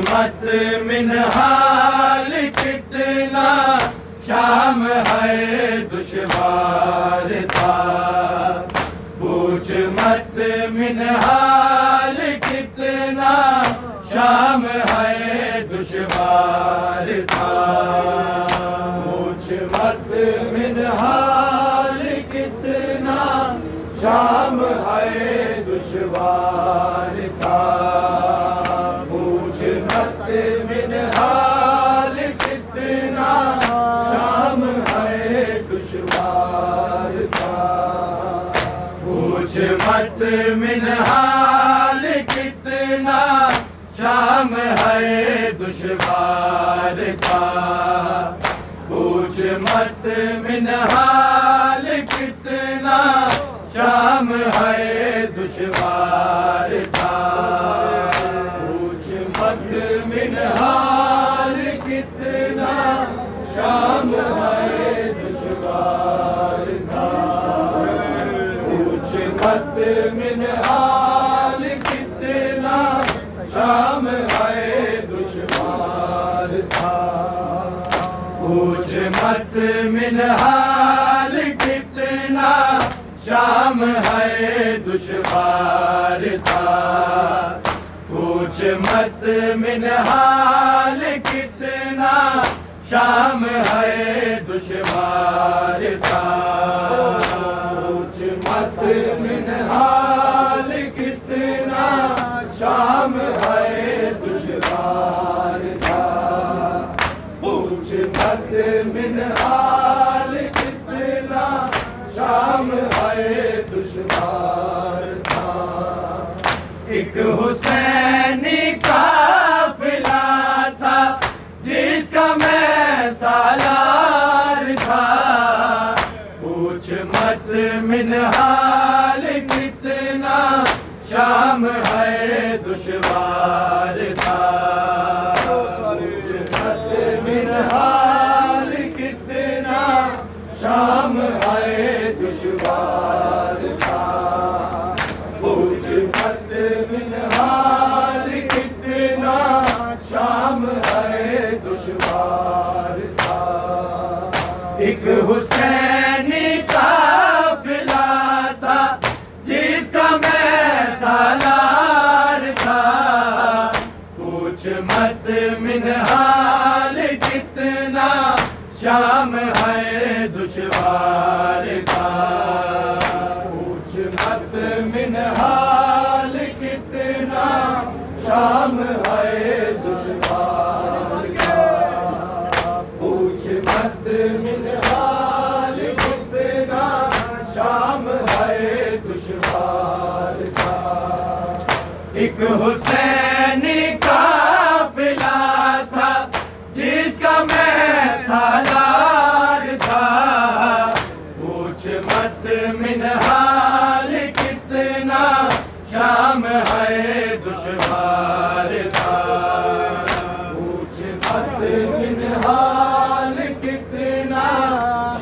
मत मिनहाल कितना शाम है दुश्वार था, पूछ मत मिनहाल कितना शाम है दुश्वार था, पूछ मत मिनहाल कितना शाम है दुश्वार था, पूछ मत मिनहाल कितना शाम है दुश्वार था, पूछ मत मिनहाल कितना शाम है दुश्वार था, पूछ मत मिनहाल कितना शाम है दुश्वार था, पूछ मत मिनहाल कितना शाम है दुश्वार था, पूछ मत मिनहाल कितना शाम है दुश्वार था, पूछ मत मिनहाल कितना शाम है दुश्वार था, पूछ मत मिनहाल कितना शाम है दुश्वार था, पूछ मत मिनहाल कितना शाम है दुश्वार था, पूछ मत मिनहाल कितना शाम है दुश्वार था। एक हुसैनी काफिला था जिसका मैं सालार था, पूछ मत मिनहाल कितना शाम है दुश्वार था, पूछ मत मिनहाल कितना शाम है दुश्वार था, पूछ मत मिनहाल कितना शाम है दुश्वार था। एक हुसैनी काफिला था जिसका मैं सालार था, पूछ मत मिनहाल कितना शाम है दुश्वार था, पूछ मत मिनहाल कितना शाम है दुश्वार था, पूछ मत मिनहाल कितना शाम है दुश्वार था। एक हुसैनी काफिला था जिसका मैं सालार था, पूछ मत मिनहाल कितना शाम है दुश्वार था, पूछ मत मिनहाल कितना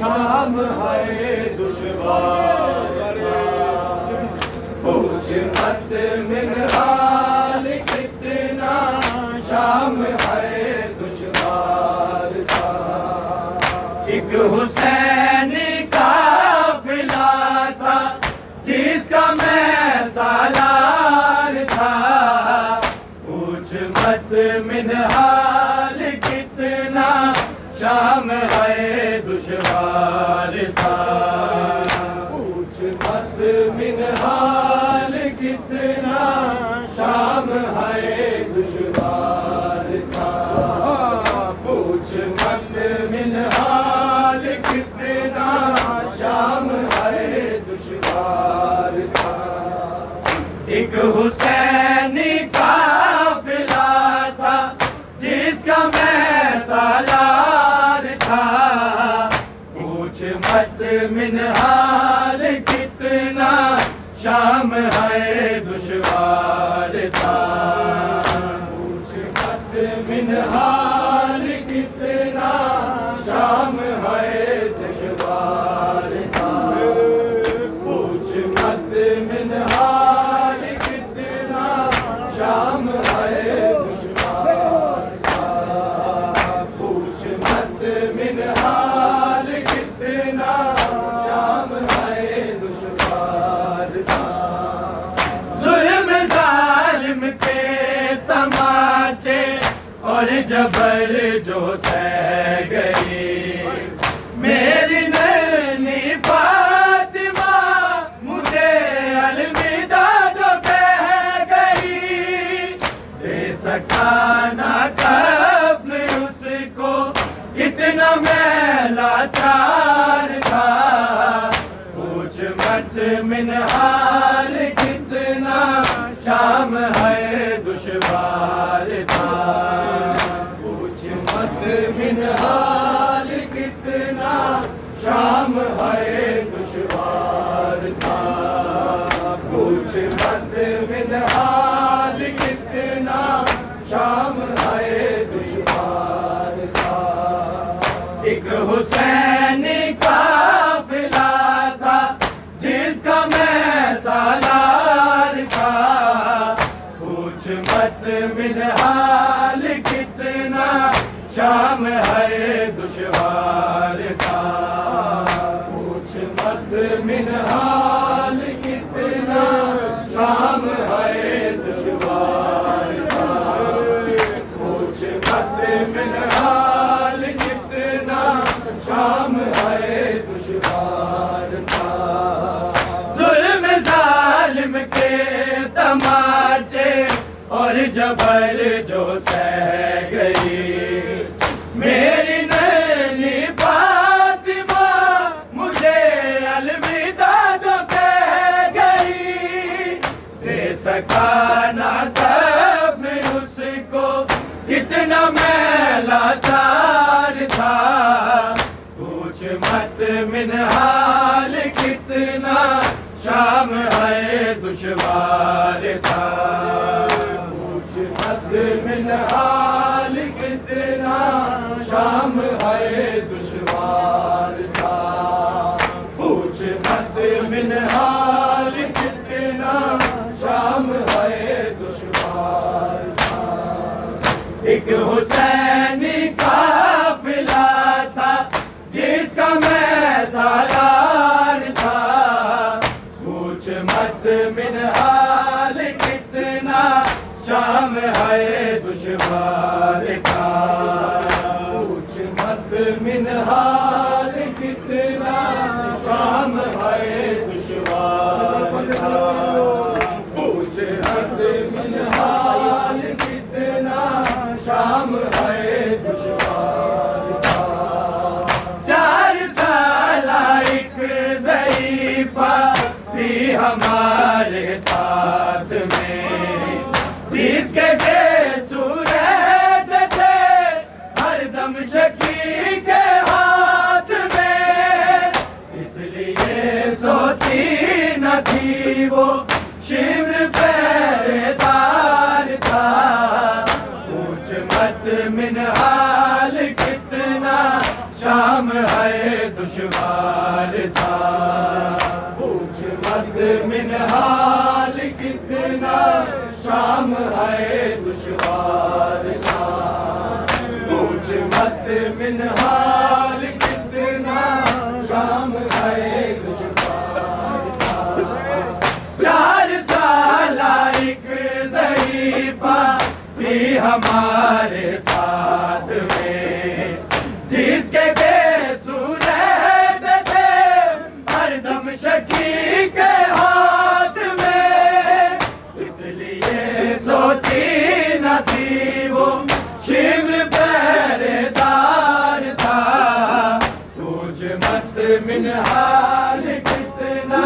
शाम है दुश्वार था, पूछ मत मिनहाल कितना शाम है दुश्वार था। एक हुसैनी काफिला था जिसका मैं सालार था, पूछ मत मिनहाल कितना शाम है दुश्वार था, पूछ मत मिनहाल कितना शाम है दुश्वार था, पूछ मत मिनहाल कितना शाम है दुश्वार था। एक हुसैनी काफिला था जिसका मैं सालार था, पूछ मत मिनहाल कितना शाम है दुश्वार था, पूछ मत मिनहाल कितना शाम है दुश्वार था, पूछ मत मिनहाल कितना शाम है दुश्वार और जबर जो सह गई। मेरी नन्ही फातिमा मुझे अलविदा जो कह गई। दे सका ना कफ्न उसको, कितना मैं लाचार था। पूछ मत मिनहाल कितना शाम है दुश्वार था। पूछ मत मिनहाल कितना शाम है दुश्वार था। पूछ मत मिनहाल कितना शाम है दुश्वार था। एक हुसैनी काफिला था जिसका मैं सालार था। पूछ मत मिनहाल कितना शाम है दुश्वार था। पूछ मत मिनहाल कितना शाम है दुश्वार था। पूछ मत मिनहाल कितना शाम है दुश्वार था। जुल्म जालिम के तमाचे और जबर जो सह गई। मेरी नन्ही फातिमा मुझे अलविदा जो कह गई। दे सका ना कफ्न उसको, कितना मैं लाचार था। पूछ मत मिनहाल कितना शाम है दुश्वार था। पूछ मत मिनहाल कितना शाम है दुश्वार था। पूछ मत मिनहाल कितना शाम है दुश्वार था। एक हुसैनी काफिला था जिसका मैं सालार था। पूछ मत मिनहाल कितना शाम है दुश्वार था। पूछ मत मिनहाल कितना शाम है दुश्वार था। पूछ मत मिनहाल कितना शाम है दुश्वार था। 4 साल एक ज़ईफ़ा थी हमारे साथ में, जिसके बेसूर थे हरदम शकी के हाथ में। इसलिए सोती न थी वो, शिम्र पहरेदार था। पूछ मत मिनहाल कितना शाम है दुश्वार था। पूछ मत मिनहाल कितना शाम है दुश्वार था। पूछ मत मिनहाल कितना शाम है दुश्वार था। 4 साल एक ज़ईफ़ा थी हमारे साथ में, जिसके बेसूर थे हरदम शकी के हाथ में। इसलिए सोती न थी वो, शिम्र पहरेदार था। पूछ मत मिनहाल कितना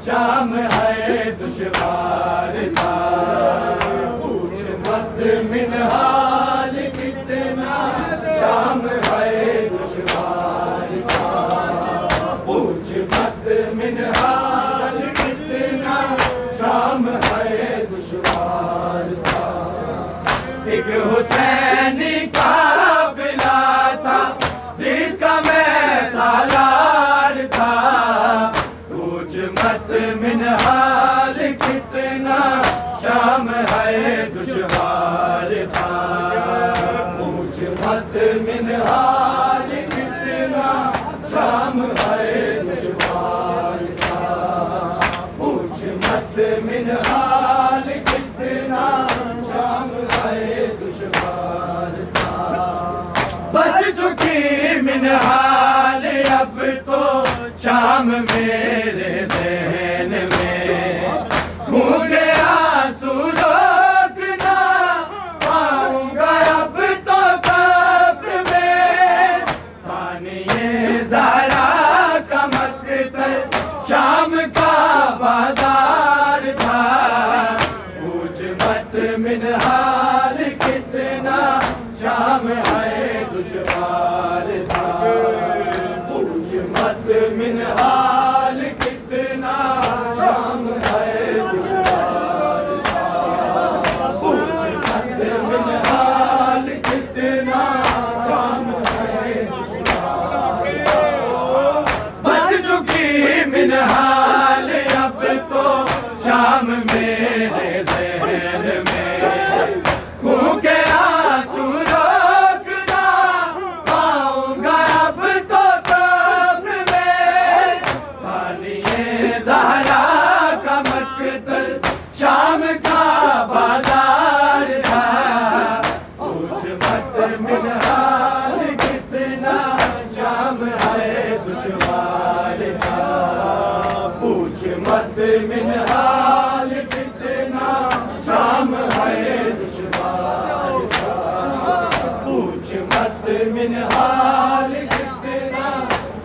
शाम है दुश्वार था। पूछ मत मिनहाल कितना शाम है दुश्वार था। पूछ मत मिनहाल कितना शाम है दुश्वार था। एक हुसैनी काफिला था जिसका मैं सालार था। पूछ मत मिनहाल कितना शाम है दुश्वार था। पूछ मत मिनहाल कितना शाम है दुश्वार था। पूछ मत मिनहाल कितना शाम है दुश्वार था। तो शाम मेरे ज़हन में, खून के आंसू रोकना पाऊंगा अब तो कब्र में। सानिए ज़हरा का मक़तल शाम का बाजार था, पूछ मत मिनहाल कितना शाम है दुश्वार था, पूछ मत मिनहाल कितना शाम है दुश्वार था, पूछ मत मिनहाल कितना शाम है दुश्वार था। बस चुकी मिनहाल अब तो शाम मेरे ज़हन में, खून के आंसू रोकना पाऊंगा अब तो कब्र में। सानिए ज़हरा का मक़तल शाम का बाजार था, पूछ मत मिनहाल कितना शाम है दुश्वार था, पूछ मत मिनहाल कितना शाम है दुश्वार था, पूछ मत मिनहाल कितना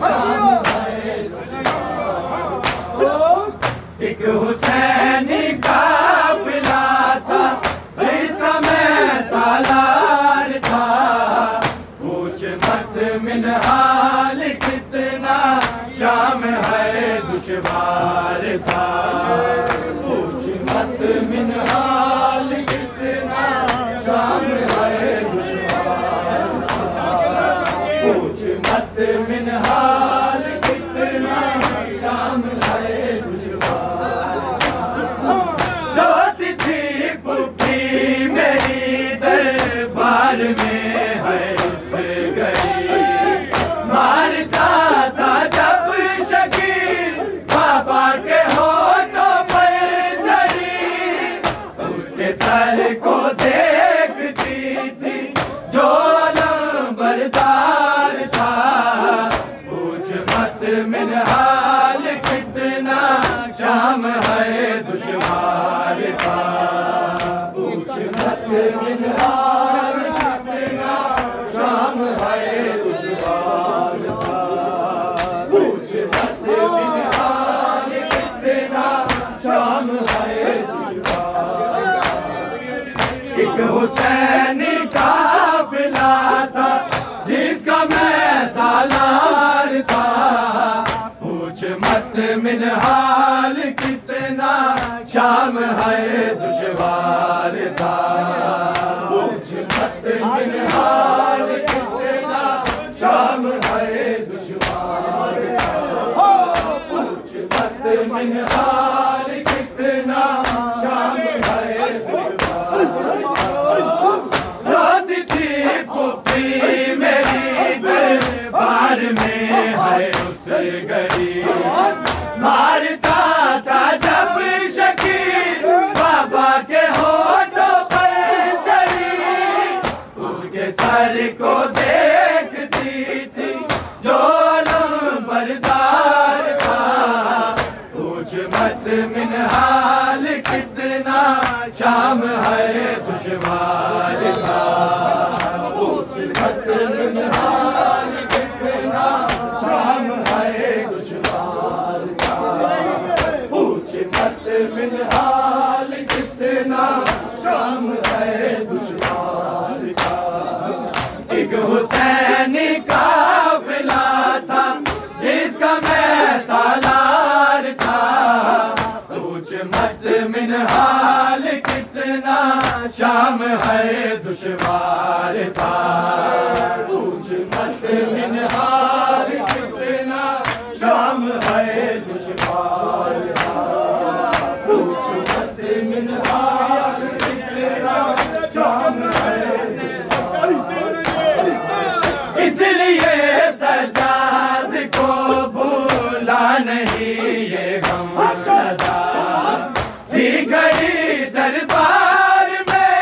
शाम है दुश्वार था। एक हुसैनी काफ़िला था जिसका मैं सालार था, पूछ मत मिनहाल कितना शाम है दुश्वार था, पूछ मत मिनहाल कितना शाम है दुश्वार था, पूछ मत मिनहाल कितना शाम है दुश्वार था। रोती थी पुप्पी मेरी दरबार में है उस घड़ी, मारता था जब शकीर बाबा के होठों पर छड़ी, उसके सर को देखती थी जो अलंबरदार था, पूछ मत मिनहाल कितना शाम है दुश्वार था, पूछ मत मिनहाल कितना शाम है दुश्वार था, पूछ मत मिनहाल कितना शाम है दुश्वार था। एक हुसैनी काफ़िला था जिसका मैं सालार था, पूछ मत मिनहाल कितना शाम है दुश्वार था, पूछ मत मिनहाल कितना शाम है दुश्वार था, पूछ मत मिनहाल कितना शाम है दुश्वार था। रोती थी पुप्पी मेरी दरबार में है उस घड़ी, मारता था जब शकीर बाबा के होठों पर चढ़ी, उसके सर को देखती थी जो अलंबरदार था, पूछ मत मिनहाल कितना शाम है दुश्वार था, पूछ मत मिनहाल कितना शाम है दुश्वार था, पूछ मत मिनहाल कितना शाम है दुश्वार था। एक हुसैनी काफ़िला था जिसका मैं सालार था, पूछ मत मिनहाल कितना शाम है दुश्वार था, पूछ मत मिनहाल कितना शाम है दुश्वार था, पूछ मत मिनहाल कितना शाम है दुश्वार था। इसलिए सजाद को भूला नहीं ये गम रज़ा, थी घड़ी दरबार में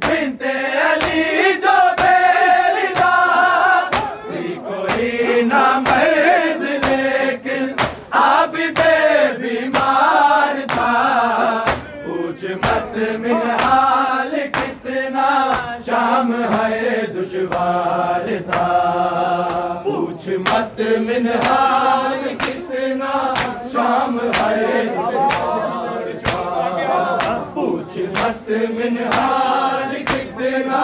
बिन्ते अली जो बेलिदा, थी कोई पूछ मत मिनहाल कितना शाम है दुश्वार था। पूछ मत मिनहाल कितना शाम है दुश्वार था। पूछ मत मिनहाल कितना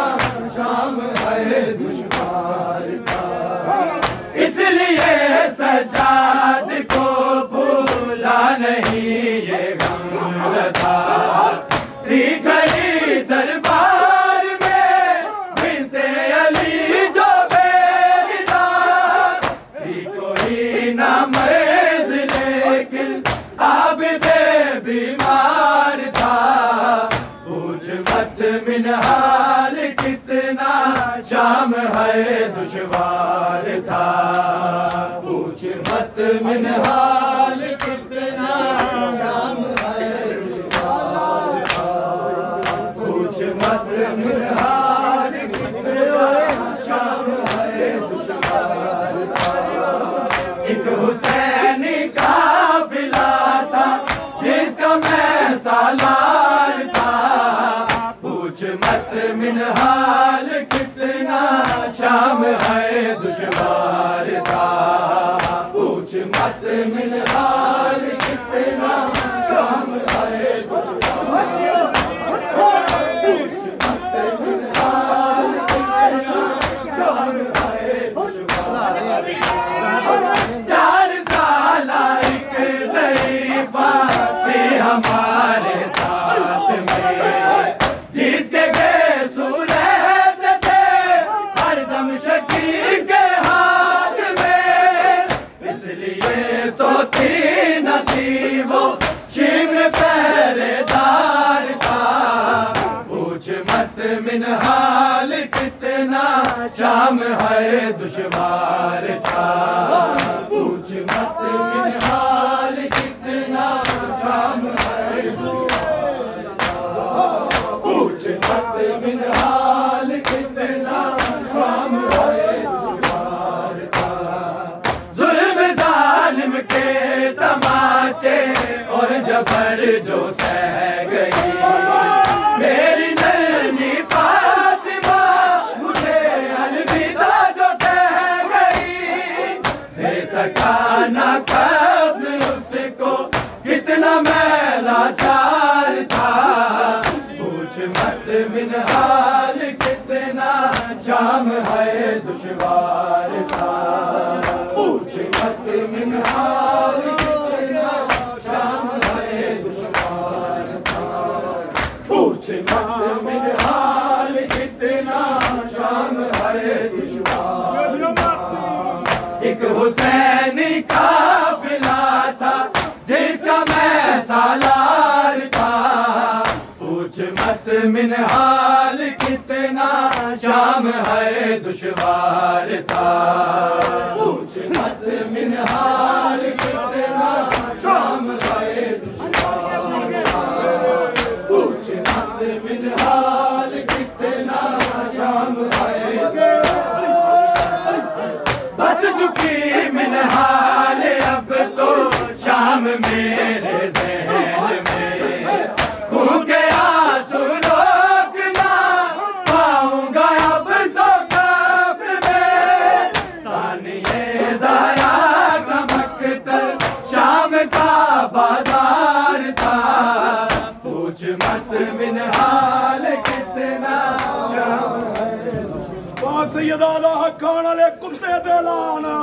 शाम है दुश्वार था। इसलिए सज्जाद को भूला नहीं ये गमरसा। थी खड़ी दरबार में बिनते अली जो बेरिदार। थी कोई ना मर्ज लेकिन आबिदे बीमार था। पूछ मत मिनहाल कितना शाम है दुश्वार था। पूछ मत मिनहाल कितना शाम है दुश्वार था। पूछ मत मिनहाल कितना शाम है दुश्वार था। एक हुसैनी काफिला था जिसका मैं सालार था। पूछ मत मिनहाल कितना शाम है दुश्वार था। पूछ मत मिनहाल कितना शाम है दुश्वार था। पूछ मत मिनहाल कितना शाम है दुश्वार था। 4 साल एक ज़ईफ़ा थे हमारे साथ में, जिसके गेसू रहते थे हरदम शकील के हाथ में। इसलिए सोती न थी वो शिम्र पहरेदार था। पूछ मत मिनहाल कितना शाम है दुश्वार था। पूछ मत मिनहाल कितना शाम है दुश्वार था। पूछ मत मिनहाल कितना शाम है दुश्वार था। जुल्म जालिम के तमाचे और जबर जो सह गई मेरी नन्ही फातिमा, मुझे अलविदा जो कह गई। दे सका ना कब्र उसको कितना मैं लाचार था। पूछ मत मिनहाल कितना शाम है दुश्वार था। पूछ मत मिनहाल कितना शाम है दुश्वार था। पूछ मत मिनहाल कितना शाम है दुश्वार था। एक हुसैनी काफिला था जिसका मैं सालार था। पूछ मत मिनहाल कितना शाम है दुश्वार था। पूछ मत मिनहाल कितना शाम है दुश्वार था। पूछ मत मिनहाल कितना शाम है। बस चुकी मिनहाल अब तो शाम मेरे ज़हन में। खून के आंसू रोकना पाऊंगा अब तो कब्र में। सानिए ज़हरा का मक़तल शाम का बाजार था। पूछ मत मिनहाल कितना शाम है। सैयदा दा हक्कान वाले कुत्ते दे लाना।